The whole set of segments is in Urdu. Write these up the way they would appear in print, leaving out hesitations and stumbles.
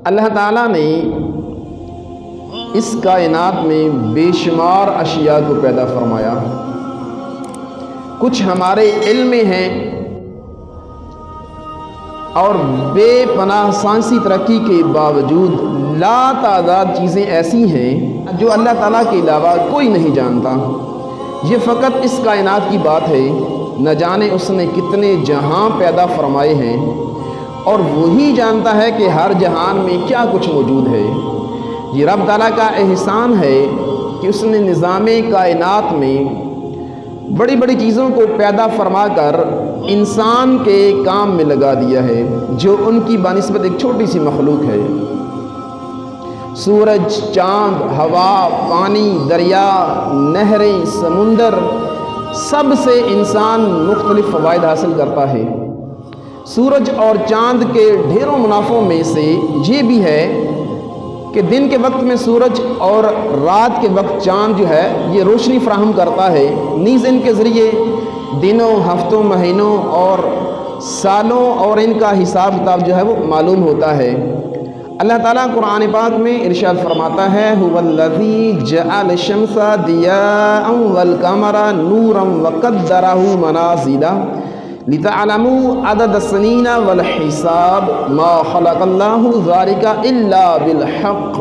اللہ تعالیٰ نے اس کائنات میں بے شمار اشیاء کو پیدا فرمایا. کچھ ہمارے علم میں ہیں اور بے پناہ سائنسی ترقی کے باوجود لا تعداد چیزیں ایسی ہیں جو اللہ تعالیٰ کے علاوہ کوئی نہیں جانتا. یہ فقط اس کائنات کی بات ہے، نہ جانے اس نے کتنے جہاں پیدا فرمائے ہیں، اور وہی جانتا ہے کہ ہر جہان میں کیا کچھ موجود ہے. یہ رب تعالیٰ کا احسان ہے کہ اس نے نظام کائنات میں بڑی بڑی چیزوں کو پیدا فرما کر انسان کے کام میں لگا دیا ہے، جو ان کی بنسبت ایک چھوٹی سی مخلوق ہے. سورج، چاند، ہوا، پانی، دریا، نہریں، سمندر، سب سے انسان مختلف فوائد حاصل کرتا ہے. سورج اور چاند کے ڈھیروں منافعوں میں سے یہ بھی ہے کہ دن کے وقت میں سورج اور رات کے وقت چاند جو ہے یہ روشنی فراہم کرتا ہے. نیز ان کے ذریعے دنوں، ہفتوں، مہینوں اور سالوں اور ان کا حساب کتاب جو ہے وہ معلوم ہوتا ہے. اللہ تعالیٰ قرآن پاک میں ارشاد فرماتا ہے هُوَ الَّذِي جَعَلَ الشَّمْسَ ضِيَاءً وَالْقَمَرَ نُورًا وَقَدَّرَهُ مَنَازِلَ لِتَعْلَمُوا عَدَدَ السِّنِينَ وَالْحِسَابَ مَا خَلَقَ اللَّهُ ذَلِكَ إِلَّا بِالْحَقِّ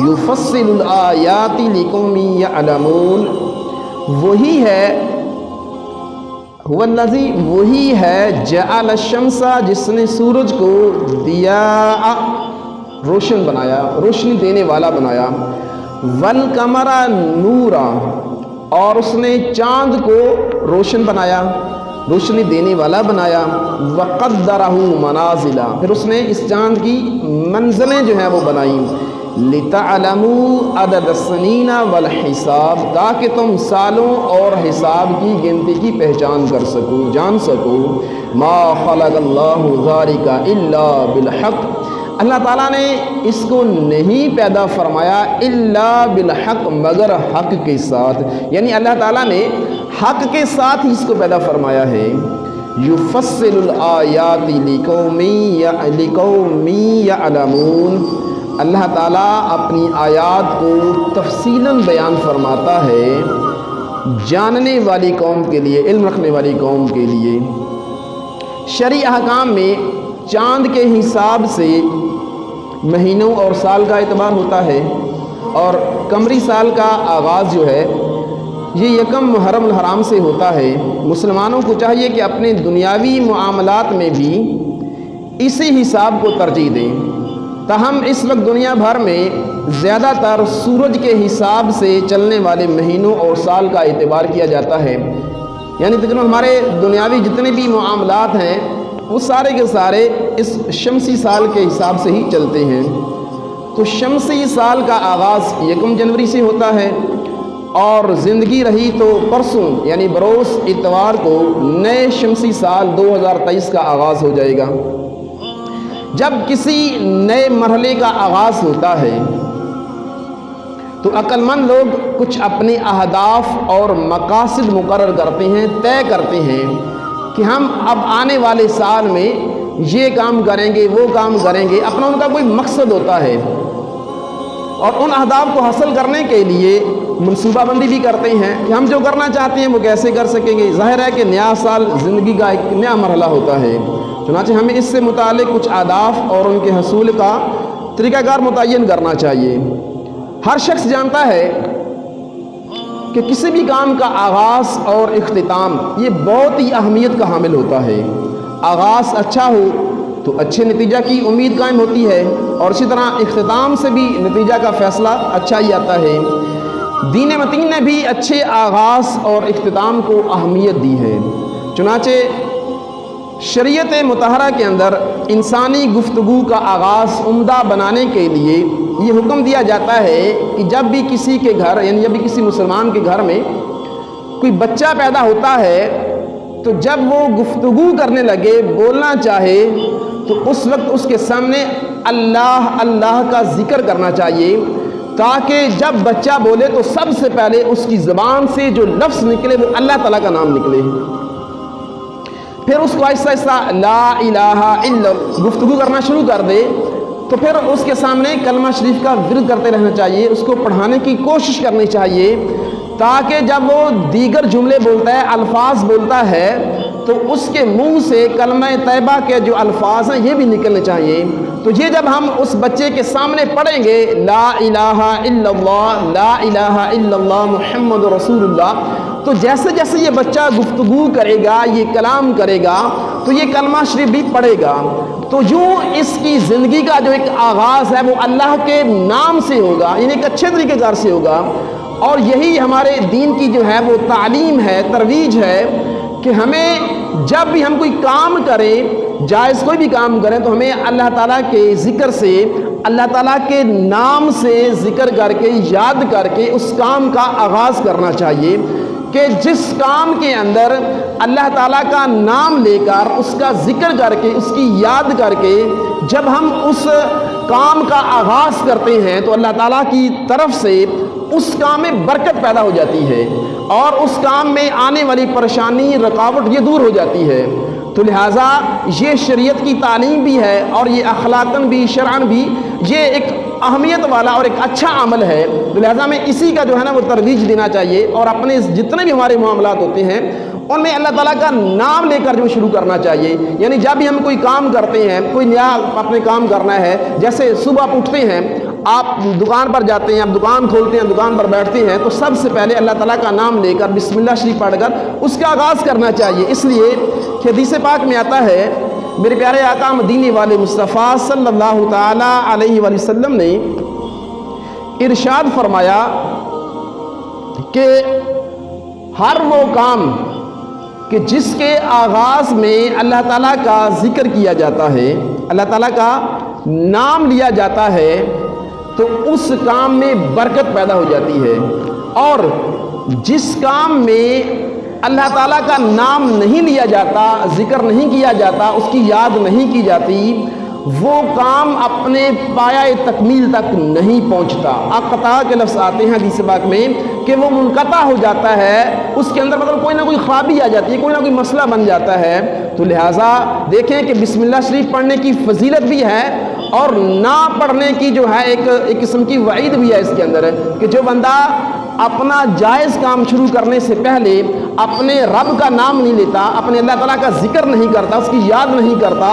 يُفَصِّلُ الْآيَاتِ لِقَوْمٍ يَعْلَمُونَ. وہی ہے جعل الشمس جس نے سورج کو ضیاء روشن بنایا، روشنی دینے والا بنایا، والقمر نورا اور اس نے چاند کو روشن بنایا، روشنی دینے والا بنایا، وقدرہ منازل پھر اس نے اس چاند کی منزلیں جو ہیں وہ بنائیں، لتعلموا عدد السنین والحساب تاکہ تم سالوں اور حساب کی گنتی کی پہچان کر سکو، جان سکو. ما خلق اللہ ذالک الا بالحق، اللہ تعالیٰ نے اس کو نہیں پیدا فرمایا الا بالحق مگر حق کے ساتھ، یعنی اللہ تعالیٰ نے حق کے ساتھ ہی اس کو پیدا فرمایا ہے. یفصل الآیات لقوم یعلمون، اللہ تعالیٰ اپنی آیات کو تفصیلاً بیان فرماتا ہے جاننے والی قوم کے لیے، علم رکھنے والی قوم کے لیے. شرعی احکام میں چاند کے حساب سے مہینوں اور سال کا اعتبار ہوتا ہے، اور قمری سال کا آغاز جو ہے یہ یکم محرم الحرام سے ہوتا ہے. مسلمانوں کو چاہیے کہ اپنے دنیاوی معاملات میں بھی اسی حساب کو ترجیح دیں. تاہم اس وقت دنیا بھر میں زیادہ تر سورج کے حساب سے چلنے والے مہینوں اور سال کا اعتبار کیا جاتا ہے، یعنی تقریباً ہمارے دنیاوی جتنے بھی معاملات ہیں وہ سارے کے سارے اس شمسی سال کے حساب سے ہی چلتے ہیں. تو شمسی سال کا آغاز یکم جنوری سے ہوتا ہے، اور زندگی رہی تو پرسوں یعنی بروز اتوار کو نئے شمسی سال 2023 کا آغاز ہو جائے گا. جب کسی نئے مرحلے کا آغاز ہوتا ہے تو عقل مند لوگ کچھ اپنے اہداف اور مقاصد مقرر کرتے ہیں، طے کرتے ہیں کہ ہم اب آنے والے سال میں یہ کام کریں گے، وہ کام کریں گے. اپنا ان کا کوئی مقصد ہوتا ہے، اور ان اہداف کو حاصل کرنے کے لیے منصوبہ بندی بھی کرتے ہیں کہ ہم جو کرنا چاہتے ہیں وہ کیسے کر سکیں گے. ظاہر ہے کہ نیا سال زندگی کا ایک نیا مرحلہ ہوتا ہے، چنانچہ ہمیں اس سے متعلق کچھ اہداف اور ان کے حصول کا طریقہ کار متعین کرنا چاہیے. ہر شخص جانتا ہے کہ کسی بھی کام کا آغاز اور اختتام یہ بہت ہی اہمیت کا حامل ہوتا ہے. آغاز اچھا ہو تو اچھے نتیجہ کی امید قائم ہوتی ہے، اور اسی طرح اختتام سے بھی نتیجہ کا فیصلہ اچھا ہی آتا ہے. دین متین نے بھی اچھے آغاز اور اختتام کو اہمیت دی ہے. چنانچہ شریعت مطہرہ کے اندر انسانی گفتگو کا آغاز عمدہ بنانے کے لیے یہ حکم دیا جاتا ہے کہ جب بھی کسی کے گھر یعنی جب بھی کسی مسلمان کے گھر میں کوئی بچہ پیدا ہوتا ہے تو جب وہ گفتگو کرنے لگے، بولنا چاہے، تو اس وقت اس کے سامنے اللہ اللہ کا ذکر کرنا چاہیے، تاکہ جب بچہ بولے تو سب سے پہلے اس کی زبان سے جو لفظ نکلے وہ اللہ تعالیٰ کا نام نکلے. پھر اس کو آہستہ آہستہ لا الہ الا گفتگو کرنا شروع کر دے تو پھر اس کے سامنے کلمہ شریف کا ورد کرتے رہنا چاہیے، اس کو پڑھانے کی کوشش کرنی چاہیے، تاکہ جب وہ دیگر جملے بولتا ہے، الفاظ بولتا ہے، تو اس کے منہ سے کلمہ طیبہ کے جو الفاظ ہیں یہ بھی نکلنے چاہیے۔ تو یہ جب ہم اس بچے کے سامنے پڑھیں گے لا الہ الا اللہ، لا الہ الا اللہ محمد رسول اللہ، تو جیسے جیسے یہ بچہ گفتگو کرے گا، یہ کلام کرے گا، تو یہ کلمہ شریف بھی پڑھے گا، تو یوں اس کی زندگی کا جو ایک آغاز ہے وہ اللہ کے نام سے ہوگا، یعنی ایک اچھے طریقے کار سے ہوگا۔ اور یہی ہمارے دین کی جو ہے وہ تعلیم ہے، ترویج ہے، کہ ہمیں جب بھی ہم کوئی کام کریں، جائز کوئی بھی کام کریں، تو ہمیں اللہ تعالیٰ کے ذکر سے، اللہ تعالیٰ کے نام سے ذکر کر کے، یاد کر کے اس کام کا آغاز کرنا چاہیے، کہ جس کام کے اندر اللہ تعالیٰ کا نام لے کر، اس کا ذکر کر کے، اس کی یاد کر کے جب ہم اس کام کا آغاز کرتے ہیں تو اللہ تعالیٰ کی طرف سے اس کام میں برکت پیدا ہو جاتی ہے، اور اس کام میں آنے والی پریشانی، رکاوٹ یہ دور ہو جاتی ہے۔ تو لہٰذا یہ شریعت کی تعلیم بھی ہے، اور یہ اخلاقاً بھی، شرعاً بھی یہ ایک اہمیت والا اور ایک اچھا عمل ہے۔ تو لہٰذا ہمیں اسی کا جو ہے نا وہ ترویج دینا چاہیے، اور اپنے جتنے بھی ہمارے معاملات ہوتے ہیں ان میں اللہ تعالیٰ کا نام لے کر جو شروع کرنا چاہیے۔ یعنی جب بھی ہم کوئی کام کرتے ہیں، کوئی نیا اپنے کام کرنا ہے، جیسے صبح آپ اٹھتے ہیں، آپ دکان پر جاتے ہیں، آپ دکان کھولتے ہیں، دکان پر بیٹھتے ہیں، تو سب سے پہلے اللہ تعالیٰ کا نام لے کر بسم اللہ شریف پڑھ کر اس کا آغاز کرنا چاہیے۔ اس لیے کہ حدیث پاک میں آتا ہے، میرے پیارے آقا مدینے والے مصطفیٰ صلی اللہ تعالیٰ علیہ وآلہ وسلم نے ارشاد فرمایا کہ ہر وہ کام کہ جس کے آغاز میں اللہ تعالیٰ کا ذکر کیا جاتا ہے، اللہ تعالیٰ کا نام لیا جاتا ہے، تو اس کام میں برکت پیدا ہو جاتی ہے، اور جس کام میں اللہ تعالیٰ کا نام نہیں لیا جاتا، ذکر نہیں کیا جاتا، اس کی یاد نہیں کی جاتی، وہ کام اپنے پایہ تکمیل تک نہیں پہنچتا۔ انقطاع کے لفظ آتے ہیں حدیث پاک میں کہ وہ منقطع ہو جاتا ہے، اس کے اندر مطلب کوئی نہ کوئی خرابی آ جاتی ہے، کوئی نہ کوئی مسئلہ بن جاتا ہے۔ تو لہٰذا دیکھیں کہ بسم اللہ شریف پڑھنے کی فضیلت بھی ہے، اور نہ پڑھنے کی جو ہے ایک قسم کی وعید بھی ہے اس کے اندر، کہ جو بندہ اپنا جائز کام شروع کرنے سے پہلے اپنے رب کا نام نہیں لیتا، اپنے اللہ تعالیٰ کا ذکر نہیں کرتا، اس کی یاد نہیں کرتا،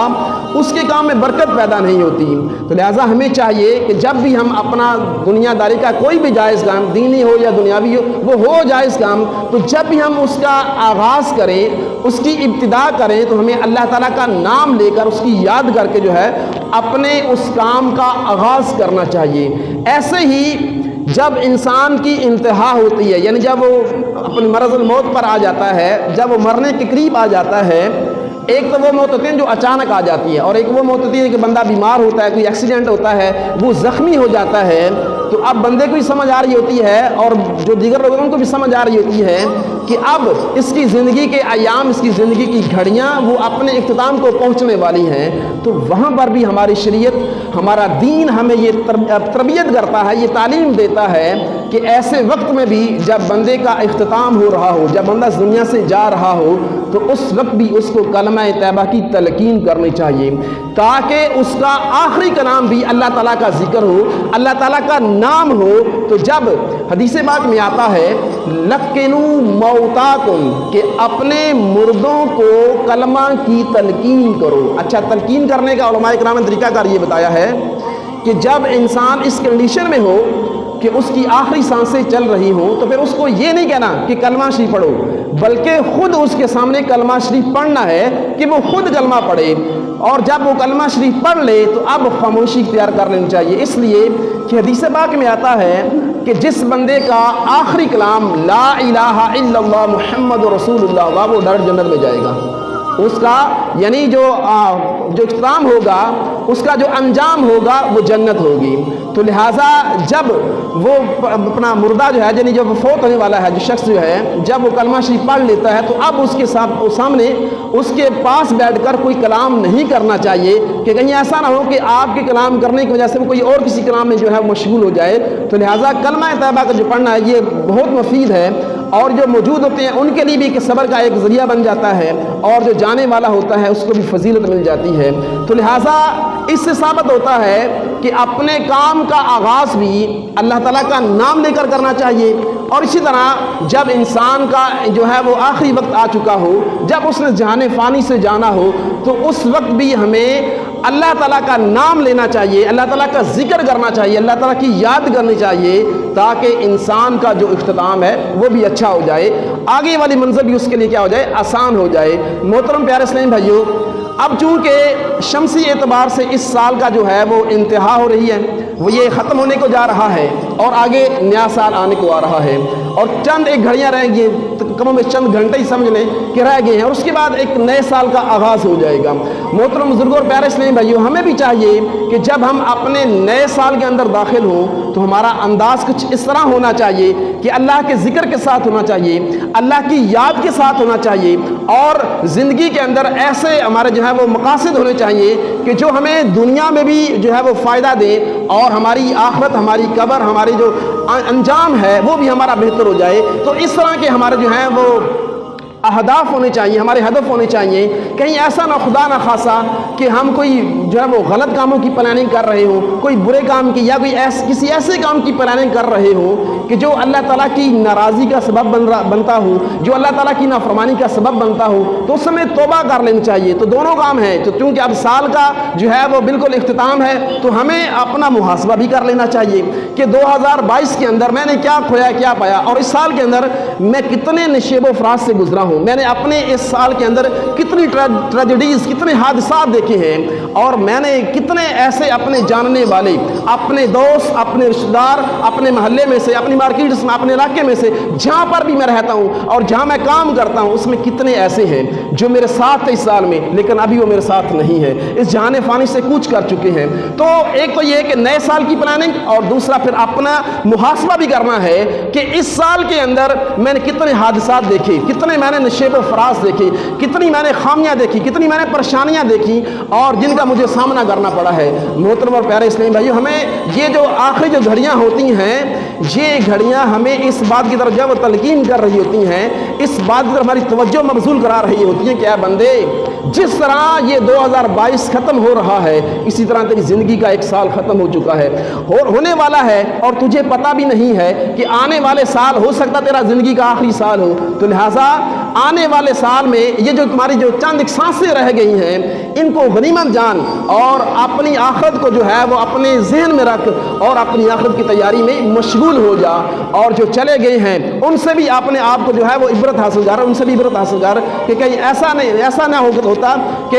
اس کے کام میں برکت پیدا نہیں ہوتی۔ تو لہٰذا ہمیں چاہیے کہ جب بھی ہم اپنا دنیا داری کا کوئی بھی جائز کام، دینی ہو یا دنیاوی ہو، وہ ہو جائز کام، تو جب بھی ہم اس کا آغاز کریں، اس کی ابتدا کریں، تو ہمیں اللہ تعالیٰ کا نام لے کر، اس کی یاد کر کے جو ہے اپنے اس کام کا آغاز کرنا چاہیے۔ ایسے ہی جب انسان کی انتہا ہوتی ہے، یعنی جب وہ اپنے مرض الموت پر آ جاتا ہے، جب وہ مرنے کے قریب آ جاتا ہے، ایک تو وہ موت ہوتی ہے جو اچانک آ جاتی ہے، اور ایک وہ موت ہوتی ہے کہ بندہ بیمار ہوتا ہے، کوئی ایکسیڈنٹ ہوتا ہے، وہ زخمی ہو جاتا ہے، تو اب بندے کو بھی سمجھ آ رہی ہوتی ہے، اور جو دیگر لوگوں کو بھی سمجھ آ رہی ہوتی ہے کہ اب اس کی زندگی کے ایام، اس کی زندگی کی گھڑیاں وہ اپنے اختتام کو پہنچنے والی ہیں۔ تو وہاں پر بھی ہماری شریعت، ہمارا دین ہمیں یہ تربیت کرتا ہے، یہ تعلیم دیتا ہے کہ ایسے وقت میں بھی جب بندے کا اختتام ہو رہا ہو، جب بندہ اس دنیا سے جا رہا ہو، تو اس وقت بھی اس کو کلمہ طیبہ کی تلقین کرنی چاہیے، تاکہ اس کا آخری کلام بھی اللہ تعالیٰ کا ذکر ہو، اللہ تعالیٰ کا نام ہو۔ تو جب حدیث پاک میں آتا ہے لقنوا موتاکم، کہ اپنے مردوں کو کلمہ کی تلقین کرو۔ اچھا، تلقین کرنے کا علماء کرام نے طریقہ کار یہ بتایا ہے کہ جب انسان اس کنڈیشن میں ہو کہ اس کی آخری سانسیں چل رہی ہوں، تو پھر اس کو یہ نہیں کہنا کہ کلمہ شریف پڑھو، بلکہ خود اس کے سامنے کلمہ شریف پڑھنا ہے کہ وہ خود کلمہ پڑھے، اور جب وہ کلمہ شریف پڑھ لے تو اب خاموشی اختیار کر لینی چاہیے۔ اس لیے کہ حدیث پاک میں آتا ہے کہ جس بندے کا آخری کلام لا الہ الا اللہ محمد رسول اللہ ہوگا، وہ ڈائریکٹ جنت میں جائے گا۔ اس کا یعنی جو اختتام ہوگا، اس کا جو انجام ہوگا وہ جنت ہوگی۔ تو لہٰذا جب وہ اپنا مردہ جو ہے، یعنی جو فوت ہونے والا ہے جو شخص جو ہے، جب وہ کلمہ شریف پڑھ لیتا ہے، تو اب اس کے سامنے اس کے پاس بیٹھ کر کوئی کلام نہیں کرنا چاہیے، کہ کہیں ایسا نہ ہو کہ آپ کے کلام کرنے کی وجہ سے وہ کوئی اور کسی کلام میں جو ہے مشغول ہو جائے۔ تو لہٰذا کلمہ طیبہ کا جو پڑھنا ہے یہ بہت مفید ہے، اور جو موجود ہوتے ہیں ان کے لیے بھی کہ صبر کا ایک ذریعہ بن جاتا ہے، اور جو جانے والا ہوتا ہے اس کو بھی فضیلت مل جاتی ہے۔ تو لہٰذا اس سے ثابت ہوتا ہے کہ اپنے کام کا آغاز بھی اللہ تعالیٰ کا نام لے کر کرنا چاہیے، اور اسی طرح جب انسان کا جو ہے وہ آخری وقت آ چکا ہو، جب اس نے جہان فانی سے جانا ہو، تو اس وقت بھی ہمیں اللہ تعالیٰ کا نام لینا چاہیے، اللہ تعالیٰ کا ذکر کرنا چاہیے، اللہ تعالیٰ کی یاد کرنی چاہیے، تاکہ انسان کا جو اختتام ہے وہ بھی اچھا ہو جائے، آگے والی منزل بھی اس کے لیے کیا ہو جائے، آسان ہو جائے۔ محترم پیارے اسلامی بھائیو، اب چونکہ شمسی اعتبار سے اس سال کا جو ہے وہ انتہا ہو رہی ہے، وہ یہ ختم ہونے کو جا رہا ہے، اور آگے نیا سال آنے کو آ رہا ہے، اور چند ایک گھڑیاں رہ گئی ہیں، کم میں چند گھنٹے ہی سمجھ لیں کہ رہ گئے ہیں، اور اس کے بعد ایک نئے سال کا آغاز ہو جائے گا۔ محترم بزرگوں اور پیارے اسلامی بھائیو، ہمیں بھی چاہیے کہ جب ہم اپنے نئے سال کے اندر داخل ہوں تو ہمارا انداز کچھ اس طرح ہونا چاہیے کہ اللہ کے ذکر کے ساتھ ہونا چاہیے، اللہ کی یاد کے ساتھ ہونا چاہیے، اور زندگی کے اندر ایسے ہمارے جو ہے وہ مقاصد ہونے چاہیے کہ جو ہمیں دنیا میں بھی جو ہے وہ فائدہ دیں، اور ہماری آخرت، ہماری قبر، ہماری جو انجام ہے وہ بھی ہمارا بہتر ہو جائے۔ تو اس طرح کے ہمارے جو ہیں وہ اہداف ہونے چاہیے، ہمارے ہدف ہونے چاہیے، کہیں ایسا نہ خدا نہ خاصا کہ ہم کوئی جو ہے وہ غلط کاموں کی پلاننگ کر رہے ہوں، کوئی برے کام کی، یا کوئی کسی ایسے کام کی پلاننگ کر رہے ہوں کہ جو اللہ تعالیٰ کی ناراضی کا سبب بنتا ہو، جو اللہ تعالیٰ کی نافرمانی کا سبب بنتا ہو، تو اس سمے توبہ کر لینی چاہیے۔ تو دونوں کام ہیں، تو کیونکہ اب سال کا جو ہے وہ بالکل اختتام ہے، تو ہمیں اپنا محاسبہ بھی کر لینا چاہیے کہ 2022 کے اندر میں نے کیا کھویا، کیا پایا، اور اس سال کے اندر میں کتنے نشیب و فراز سے گزرا ہوں، میں نے اپنے اس سال کے اندر کتنی ٹریجڈیز، کتنے حادثات دیکھے ہیں، اور میں نے کتنے ایسے اپنے جاننے والے، اپنے دوست، اپنے رشتہ دار، اپنے محلے میں سے، اپنی مارکیٹس میں، اپنے علاقے میں سے، جہاں پر بھی میں رہتا ہوں اور جہاں میں کام کرتا ہوں، اس میں کتنے ایسے ہیں جو میرے ساتھ تھے اس سال میں، لیکن ابھی وہ میرے ساتھ نہیں ہے، اس جہان فانی سے کوچ کر چکے ہیں۔ تو ایک تو یہ ہے کہ نئے سال کی پلاننگ، اور دوسرا پھر اپنا محاسبہ بھی کرنا ہے کہ اس سال کے اندر میں نے کتنے حادثات دیکھے، کتنے میں نے نشیب و فراز دیکھی، کتنی میں نے خامیاں دیکھی، کتنی میں نے پریشانیاں دیکھی، اور جن کا مجھے سامنا کرنا پڑا ہے۔ محترم اور پیارے اسلامی بھائیو، ہمیں یہ جو آخری جو گھڑیاں ہوتی ہیں، یہ گھڑیاں ہمیں اس بات کی طرف جب تلقین کر رہی ہوتی ہیں، اس بات کی طرف ہماری توجہ مبذول کرا رہی ہوتی ہیں کہ اے بندے، جس طرح یہ 2022 ختم ہو رہا ہے، اسی طرح تیری زندگی کا ایک سال ختم ہو چکا ہے اور ہونے والا ہے، اور تجھے پتہ بھی نہیں ہے کہ آنے والے سال ہو سکتا تیرا زندگی کا آخری سال ہو۔ تو لہٰذا آنے والے سال میں یہ جو تمہاری جو چند ایک سانسیں رہ گئی ہیں، ان کو غنیمت جان، اور اپنی آخرت کو جو ہے وہ اپنے ذہن میں رکھ، اور اپنی آخرت کی تیاری میں مشغول ہو جا، اور جو چلے گئے ہیں ان سے بھی اپنے آپ کو جو ہے وہ عبرت حاصل کر، ان سے بھی عبرت حاصل کر کہ کہیں ایسا نہ ہوتا کہ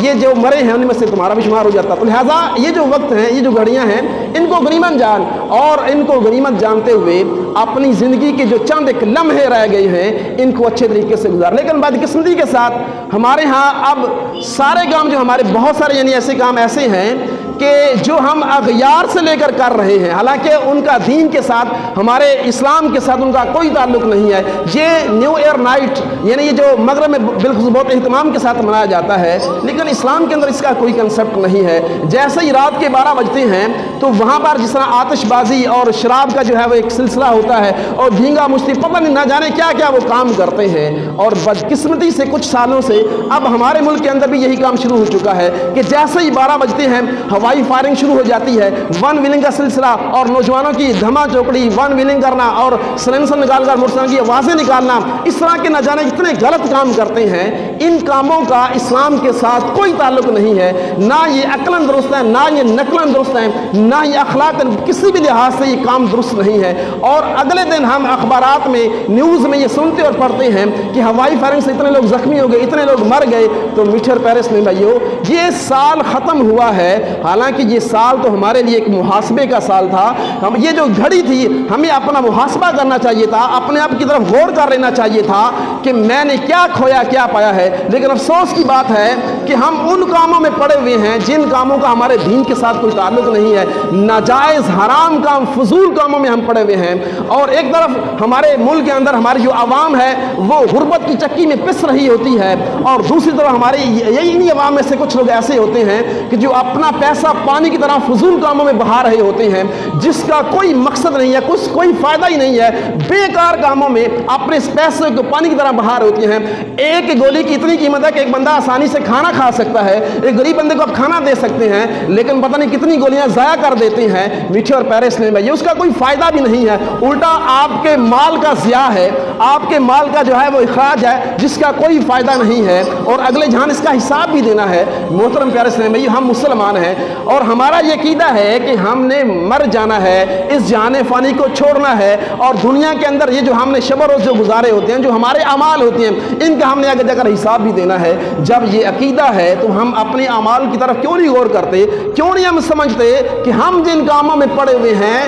یہ جو مرے ہیں ان میں سے تمہارا بھی شمار ہو جاتا۔ تو لہٰذا یہ جو وقت ہیں، یہ جو گھڑیاں ہیں، ان کو غنیمت جان، اور ان کو غنیمت جانتے ہوئے اپنی زندگی کے جو چند ایک لمحے رہ گئے ہیں ان کو اچھے طریقے سے گزار۔ لیکن بدقسمتی کے ساتھ ہمارے ہاں اب سارے کام جو ہمارے بہت سارے یعنی ایسے کام ایسے ہیں کہ جو ہم اغیار سے لے کر کر رہے ہیں، حالانکہ ان کا دین کے ساتھ، ہمارے اسلام کے ساتھ ان کا کوئی تعلق نہیں ہے۔ یہ نیو ایئر نائٹ یعنی یہ جو مغرب میں بالخصوص بہت اہتمام کے ساتھ منایا جاتا ہے، لیکن اسلام کے اندر اس کا کوئی کنسپٹ نہیں ہے۔ جیسے ہی رات کے 12 بجتے ہیں تو وہاں پر جس طرح آتش بازی اور شراب کا جو ہے وہ ایک سلسلہ ہوتا ہے، اور بھینگا مشتی، پتہ نہیں نہ جانے کیا کیا وہ کام کرتے ہیں، اور بدقسمتی سے کچھ سالوں سے اب ہمارے ملک کے اندر بھی یہی کام شروع ہو چکا ہے کہ جیسے ہی 12 بجتے ہیں ہوائی فائرنگ شروع ہو جاتی ہے، ون ویلنگ کا سلسلہ، اور نوجوانوں کی دھما چوکڑی، ون ویلنگ کرنا اور سلنسر نکال کر موٹر سائیکل کی آوازیں نکالنا، اس طرح کے نہ جانے اتنے غلط کام کرتے ہیں۔ ان کاموں کا اسلام کے ساتھ کوئی تعلق نہیں ہے، نہ یہ عقلاً درست ہے، نہ یہ نقلاً درست ہے، نہ یہ اخلاقاً، کسی بھی لحاظ سے یہ کام درست نہیں ہے۔ اور اگلے دن ہم اخبارات میں، نیوز میں یہ سنتے اور پڑھتے ہیں کہ ہوائی فائرنگ سے اتنے لوگ زخمی ہو گئے، اتنے لوگ مر گئے۔ تو میٹھے پیرس میں بھائیو، یہ سال ختم ہوا ہے، حالانکہ یہ سال تو ہمارے لیے ایک محاسبے کا سال تھا۔ ہم یہ جو گھڑی تھی، ہمیں اپنا محاسبہ کرنا چاہیے تھا، اپنے آپ کی طرف غور کر لینا چاہیے تھا کہ میں نے کیا کھویا، کیا پایا ہے۔ لیکن افسوس کی بات ہے کہ ہم ان کاموں میں پڑے ہوئے ہیں جن کاموں کا ہمارے دین کے ساتھ کوئی تعلق نہیں ہے، ناجائز حرام کام، فضول کاموں میں ہم پڑے ہوئے ہیں۔ اور ایک طرف ہمارے ملک کے اندر ہماری جو عوام ہے وہ غربت کی چکی میں پس رہی ہوتی ہے، اور دوسری طرف ہماری انہی عوام میں سے کچھ لوگ ایسے ہوتے ہیں کہ جو اپنا پیسہ ہمیشہ پانی کی طرح فضول کاموں میں بہا رہے ہوتے ہیں جس کا کوئی مقصد نہیں ہے, کوئی فائدہ ہی نہیں ہے, بیکار کاموں میں اپنے پیسے کو پانی کی طرح بہا رہے ہوتے ہیں. ایک گولی کی اتنی قیمت ہے کہ ایک بندہ آسانی سے کھانا کھا سکتا ہے, ایک غریب بندے کو آپ کھانا دے سکتے ہیں, لیکن پتہ نہیں کتنی گولیاں ضائع کر دیتے ہیں. میٹھے اور پیارے اسلام بھائی, اس کا کوئی فائدہ بھی نہیں ہے, الٹا آپ کے مال کا ضیاع ہے, آپ کے مال کا جو ہے وہ اخراج ہے جس کا کوئی فائدہ نہیں ہے, اور اگلے جہان اس کا حساب بھی دینا ہے. محترم پیارے اسلام بھائی, ہم مسلمان ہیں اور ہمارا یہ عقیدہ ہے کہ ہم نے مر جانا ہے, اس جہان فانی کو چھوڑنا ہے, اور دنیا کے اندر یہ جو ہم نے شب و روز جو گزارے ہوتے ہیں, جو ہمارے اعمال ہوتے ہیں, ان کا ہم نے آگے جا کر حساب بھی دینا ہے. جب یہ عقیدہ ہے تو ہم اپنے اعمال کی طرف کیوں نہیں غور کرتے, کیوں نہیں ہم سمجھتے کہ ہم جن کاموں میں پڑے ہوئے ہیں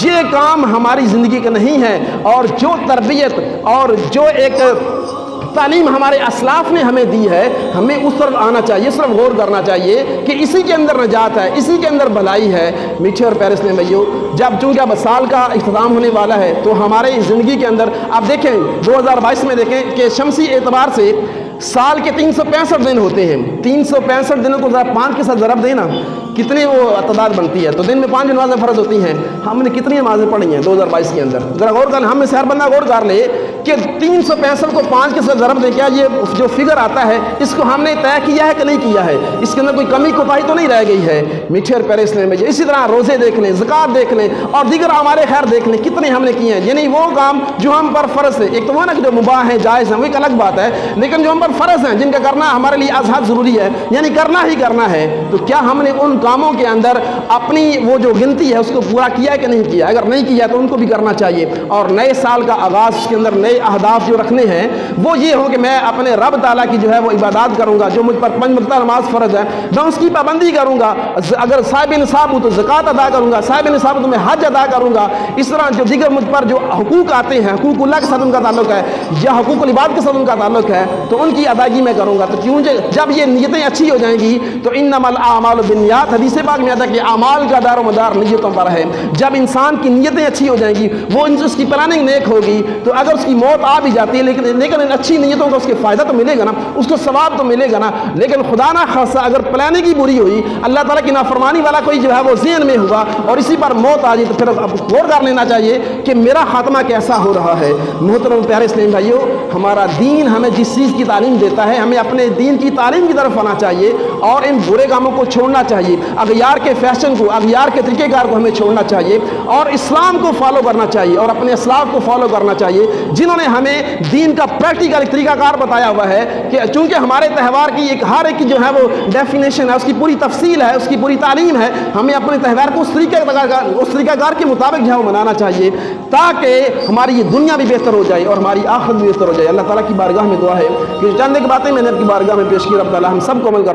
یہ کام ہماری زندگی کا نہیں ہے, اور جو تربیت اور جو ایک تعلیم ہمارے اسلاف نے ہمیں دی ہے, ہمیں اس طرف آنا چاہیے, اس طرف غور کرنا چاہیے کہ اسی کے اندر نجات ہے, اسی کے اندر بھلائی ہے. میٹھے اور پیارے اسلام بھائیو, جب چونکہ اب سال کا اختتام ہونے والا ہے تو ہمارے زندگی کے اندر آپ دیکھیں 2022 میں دیکھیں کہ شمسی اعتبار سے سال کے 365 دن ہوتے ہیں. 365 دنوں کو 5 کے ساتھ ضرب دینا کتنی وہ تعداد بنتی ہے, تو دن میں 5 نمازیں فرض ہوتی ہیں. ہم نے کتنی نمازیں پڑھی ہیں 2022 کے اندر, ذرا غور کر, ہم میں سے ہر بندہ غور کر لے کہ 365 کو 5 کے ساتھ ضرب دے, کیا یہ جو فگر آتا ہے اس کو ہم نے طے کیا ہے کہ نہیں کیا ہے, اس کے اندر کوئی کمی کوتاہی تو نہیں رہ گئی ہے. میٹھے اور پیارے اسلام بھائی, اسی طرح روزے دیکھ لیں, زکوٰۃ دیکھ لیں, اور دیگر ہمارے خیر دیکھ لیں, کتنے ہم نے کیے ہیں. یعنی وہ کام جو ہم پر فرض ہے, ایک تو وہ نا کہ جو مباح ہیں جائز ہیں وہ ایک الگ بات ہے, لیکن جو ہم پر فرض ہیں جن کا کرنا ہمارے لیے ازحد ضروری ہے, یعنی کرنا ہی کرنا ہے, تو کیا ہم نے ان کاموں کے اندر اپنی وہ جو گنتی ہے اس کو پورا کیا ہے کہ نہیں کیا؟ اگر نہیں کیا تو ان کو بھی کرنا چاہیے. اور نئے سال کا آغاز, اس کے اندر نئے اہداف جو رکھنے ہیں وہ یہ ہوں کہ میں اپنے رب تعالیٰ کی جو ہے وہ عبادات کروں گا, جو مجھ پر 5 وقتہ نماز فرض ہے میں اس کی پابندی کروں گا, اگر صاحب نصاب ہوں تو زکوٰۃ ادا کروں گا, صاحب نصاب ہوں تو میں حج ادا کروں گا. اس طرح جو دیگر مجھ پر جو حقوق آتے ہیں, حقوق اللہ کے ساتھ ان کا تعلق ہے یا حقوق العباد کے ساتھ ان کا تعلق ہے, تو ان کی ادائیگی میں کروں گا. تو کیوں جب یہ نیتیں اچھی ہو جائیں گی تو انما الاعمال بالنیات, حدیث پاک میں آتا ہے کہ اعمال کا دار و مدار نیتوں پر ہے. جب انسان کی نیتیں اچھی ہو جائیں گی, وہ اس کی پلاننگ نیک ہوگی, تو اگر اس کی موت آ بھی جاتی ہے لیکن ان اچھی نیتوں کا اس کے فائدہ تو ملے گا نا, اس کو ثواب تو ملے گا نا. لیکن خدا نہ خاصہ اگر پلاننگ ہی بری ہوئی, اللہ تعالیٰ کی نافرمانی والا کوئی جو ہے وہ ذہن میں ہوا اور اسی پر موت آ جائے, تو پھر اب غور کر لینا چاہیے کہ میرا خاتمہ کیسا ہو رہا ہے. محترم پیارے اسلام بھائیو, ہمارا دین ہمیں جس چیز کی تعلیم دیتا ہے ہمیں اپنے دین کی تعلیم کی طرف آنا چاہیے اور ان برے کاموں کو چھوڑنا چاہیے, اغیار کے فیشن کو, اغیار کے طریقہ کار کو ہمیں چھوڑنا چاہیے, اور اسلام کو فالو کرنا چاہیے اور اپنے اسلاف کو فالو کرنا چاہیے جنہوں نے ہمیں دین کا پریکٹیکل ایک طریقہ کار بتایا ہوا ہے. کہ چونکہ ہمارے تہوار کی ایک ہر ایک کی جو ہے وہ ڈیفینیشن ہے, اس کی پوری تفصیل ہے, اس کی پوری تعلیم ہے, ہمیں اپنے تہوار کو اس طریقہ کار کے مطابق جو ہے وہ منانا چاہیے تاکہ ہماری یہ دنیا بھی بہتر ہو جائے اور ہماری آخرت بھی بہتر ہو جائے. اللہ تعالیٰ کی بارگاہ میں دعا ہے کہ چند ایک باتیں میں نے آپ کی بارگاہ میں پیش کی, رب تعالیٰ ہم سب کو عمل کرنا